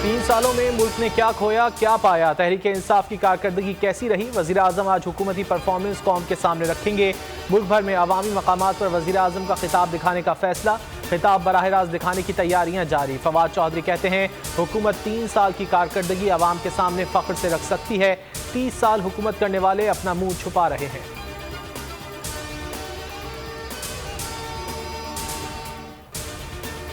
3 सालों में मुल्क ने क्या खोया क्या पाया, तहरीक इंसाफ की कारकर्दगी कैसी रही। वज़ीर आज़म आज हुकूमती परफॉर्मेंस कौम के सामने रखेंगे। मुल्क भर में अवामी मकामात पर वज़ीर आज़म का खिताब दिखाने का फैसला। खिताब बराह रास्त दिखाने की तैयारियां जारी। फवाद चौधरी कहते हैं हुकूमत 3 साल की कारकर्दगी अवाम के सामने फ़ख्र से रख सकती है। 30 साल हुकूमत करने वाले अपना मुंह छुपा रहे हैं।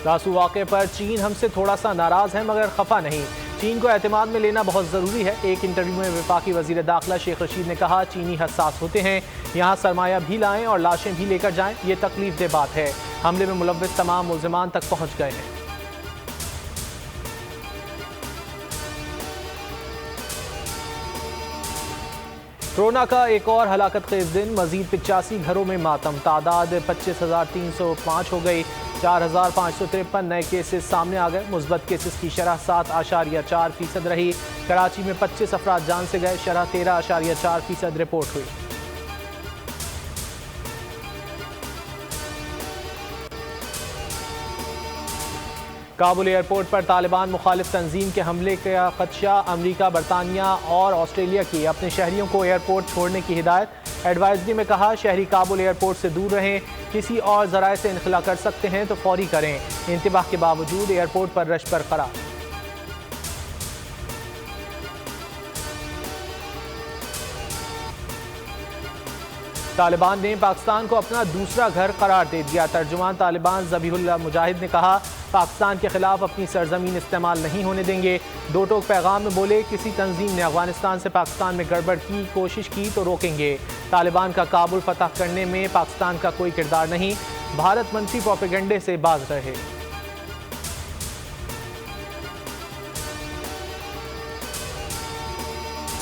रासू वाक़े पर चीन हमसे थोड़ा सा नाराज़ है मगर खफा नहीं। चीन को एतमाद में लेना बहुत ज़रूरी है। एक इंटरव्यू में वफाकी वज़ीर दाखिला शेख रशीद ने कहा, चीनी हसास होते हैं, यहाँ सरमाया भी लाएं और लाशें भी लेकर जाएं, ये तकलीफ दे बात है। हमले में मुलव्विस तमाम मुल्ज़िमान तक पहुँच गए हैं। कोरोना का एक और हलाकत खेज दिन, मजीद 85 घरों में मातम। तादाद 25,305 हो गई। 4,553 नए केसेस सामने आ गए। मुस्बत केसेस की शरह 7.4% रही। कराची में 25 अफराद जान से गए। शरह 13.4% रिपोर्ट हुई। काबुल एयरपोर्ट पर तालिबान मुखालिफ तंजीम के हमले का खदशा। अमरीका, बरतानिया और ऑस्ट्रेलिया की अपने शहरियों को एयरपोर्ट छोड़ने की हिदायत। एडवाइजरी में कहा, शहरी काबुल एयरपोर्ट से दूर रहें। किसी और ज़राए से इनखला कर सकते हैं तो फौरी करें। इंतबाह के बावजूद एयरपोर्ट पर रश बरकरार। तालिबान ने पाकिस्तान को अपना दूसरा घर करार दे दिया। तर्जुमान तालिबान ज़बीहुल्लाह मुजाहिद ने कहा, पाकिस्तान के खिलाफ अपनी सरजमीन इस्तेमाल नहीं होने देंगे। दो टोक पैगाम में बोले, किसी तंजीम ने अफगानिस्तान से पाकिस्तान में गड़बड़ की कोशिश की तो रोकेंगे। तालिबान का काबुल फतह करने में पाकिस्तान का कोई किरदार नहीं। भारत मंत्री प्रोपेगेंडे से बाज रहे।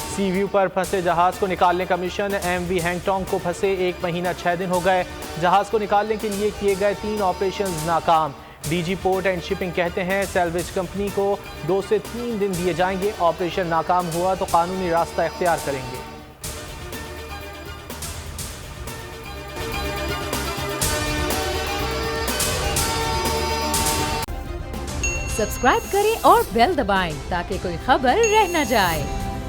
सी व्यू पर फंसे जहाज को निकालने का मिशन। MV हैंगटोंग को फंसे 1 महीना 6 दिन हो गए। जहाज को निकालने के लिए किए गए 3 ऑपरेशंस नाकाम। DG पोर्ट एंड शिपिंग कहते हैं सैल्वेज कंपनी को 2 से 3 दिन दिए जाएंगे। ऑपरेशन नाकाम हुआ तो कानूनी रास्ता इख्तियार करेंगे। सब्सक्राइब करें और बेल दबाएं ताकि कोई खबर रह न जाए।